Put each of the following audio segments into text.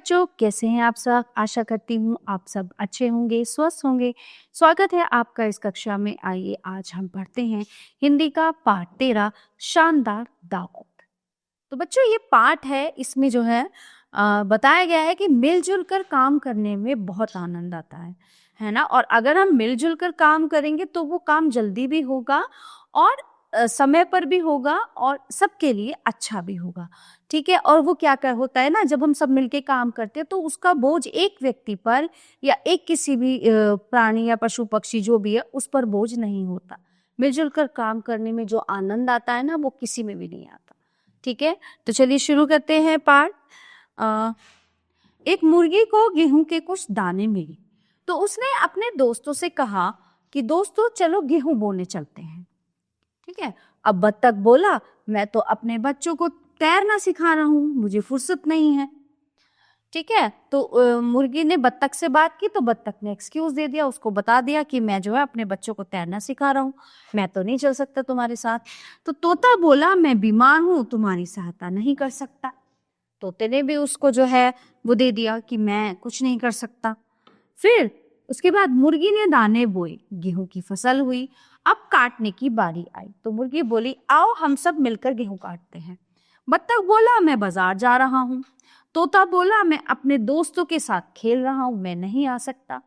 बच्चों, कैसे हैं आप सब? आशा करती हूँ आप सब अच्छे होंगे, स्वस्थ होंगे। स्वागत है आपका इस कक्षा में। आइए आज हम पढ़ते हैं हिंदी का पाठ 13 शानदार दावत। तो बच्चों ये पाठ है, इसमें जो है बताया गया है कि मिलजुल कर काम करने में बहुत आनंद आता है ना। और अगर हम मिलजुल कर काम करेंगे तो वो काम जल्दी भी होगा और समय पर भी होगा और सबके लिए अच्छा भी होगा। ठीक है। और वो क्या कर होता है ना, जब हम सब मिलके काम करते हैं तो उसका बोझ एक व्यक्ति पर या एक किसी भी प्राणी या पशु पक्षी जो भी है उस पर बोझ नहीं होता। मिलजुल कर काम करने में जो आनंद आता है ना, वो किसी में भी नहीं आता। ठीक है, तो चलिए शुरू करते हैं पाठ। एक मुर्गी को गेहूं के कुछ दाने मिले तो उसने अपने दोस्तों से कहा कि दोस्तों चलो गेहूं बोने चलते हैं। ठीक है। अब बत्तख बोला, मैं तो अपने बच्चों को तैरना सिखा रहा हूं, मुझे फुर्सत नहीं है। ठीक है। तो मुर्गी ने बत्तख से बात की तो बत्तख ने एक्सक्यूज दे दिया, उसको बता दिया कि मैं जो है अपने बच्चों को तैरना सिखा रहा हूँ, मैं तो नहीं चल सकता तुम्हारे साथ। तो तोता बोला, मैं बीमार हूं, तुम्हारी सहायता नहीं कर सकता। तोते ने भी उसको जो है वो दे दिया कि मैं कुछ नहीं कर सकता। फिर उसके बाद मुर्गी ने दाने बोए, गेहूं की फसल हुई। अब काटने की बारी आई तो मुर्गी बोली, आओ हम सब मिलकर गेहूं काटते हैं। बत्तख बोला, मैं बाजार जा रहा हूं। तोता बोला, मैं अपने दोस्तों के साथ खेल रहा हूं, मैं नहीं आ सकता।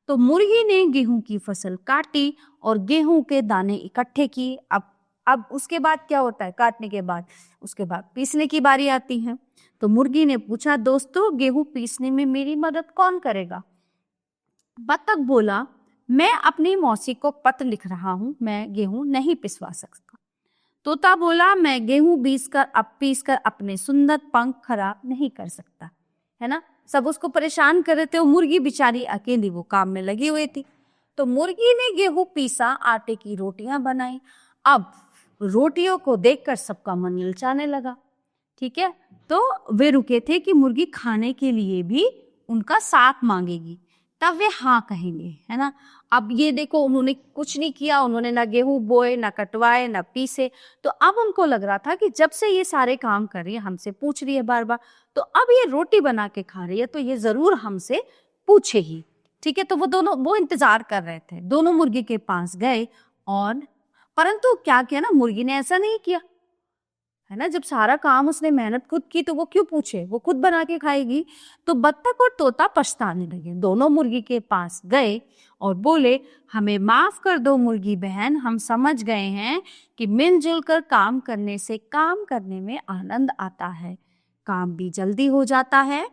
तो मुर्गी ने गेहूं की फसल काटी और गेहूं के दाने इकट्ठे किए। अब उसके बाद क्या होता है, काटने के बाद उसके बाद पीसने की बारी आती है। तो मुर्गी ने पूछा, दोस्तों गेहूं पीसने में मेरी मदद कौन करेगा? बत्तख बोला, मैं अपनी मौसी को पत्र लिख रहा हूं, मैं गेहूं नहीं पिसवा सकता। तोता बोला, मैं गेहूं पीस कर अपने सुंदर पंख खराब नहीं कर सकता। है ना, सब उसको परेशान कर रहे थे। वो मुर्गी बेचारी अकेली वो काम में लगी हुई थी। तो मुर्गी ने गेहूं पीसा, आटे की रोटियां बनाई। अब रोटियों को देखकर सबका मन ललचाने लगा। ठीक है। तो वे रुके थे कि मुर्गी खाने के लिए भी उनका साथ मांगेगी, तब वे हाँ कहेंगे। है ना। अब ये देखो, उन्होंने कुछ नहीं किया, उन्होंने ना गेहूं बोए, ना कटवाए, ना पीसे। तो अब उनको लग रहा था कि जब से ये सारे काम कर रही है, हमसे पूछ रही है बार बार, तो अब ये रोटी बना के खा रही है तो ये जरूर हमसे पूछे ही। ठीक है। तो वो इंतजार कर रहे थे, दोनों मुर्गी के पास गए और परंतु क्या किया ना, मुर्गी ने ऐसा नहीं किया। है ना, जब सारा काम उसने मेहनत खुद की तो वो क्यों पूछे, वो खुद बना के खाएगी। तो बत्तख और तोता पछताने लगे, दोनों मुर्गी के पास गए और बोले, हमें माफ कर दो मुर्गी बहन, हम समझ गए हैं कि मिलजुल कर काम करने से काम करने में आनंद आता है, काम भी जल्दी हो जाता है।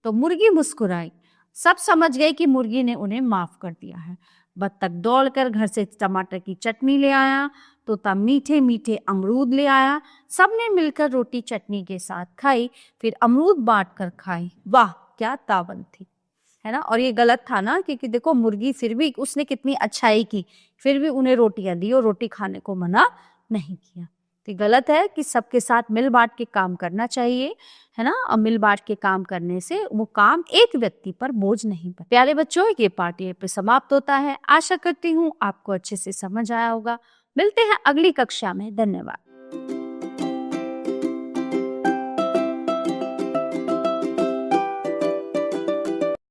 तो मुर्गी मुस्कुराई, सब समझ गए कि मुर्गी ने उन्हें माफ कर दिया है। बत्तख दौड़कर घर से टमाटर की चटनी ले आया, तोता मीठे मीठे अमरूद ले आया। सबने मिलकर रोटी चटनी के साथ खाई, फिर अमरूद बांट कर खाई। वाह क्या तावन थी। है ना। और ये गलत था ना, क्योंकि देखो मुर्गी फिर भी उसने कितनी अच्छाई की, फिर भी उन्हें रोटियां दी और रोटी खाने को मना नहीं किया। तो गलत है कि सबके साथ मिल बांट के काम करना चाहिए। है ना। और मिल बांट के काम करने से वो काम एक व्यक्ति पर बोझ नहीं पड़ता। प्यारे बच्चों, ये पाठ यहीं पे समाप्त होता है। आशा करती हूँ आपको अच्छे से समझ आया होगा। मिलते हैं अगली कक्षा में। धन्यवाद।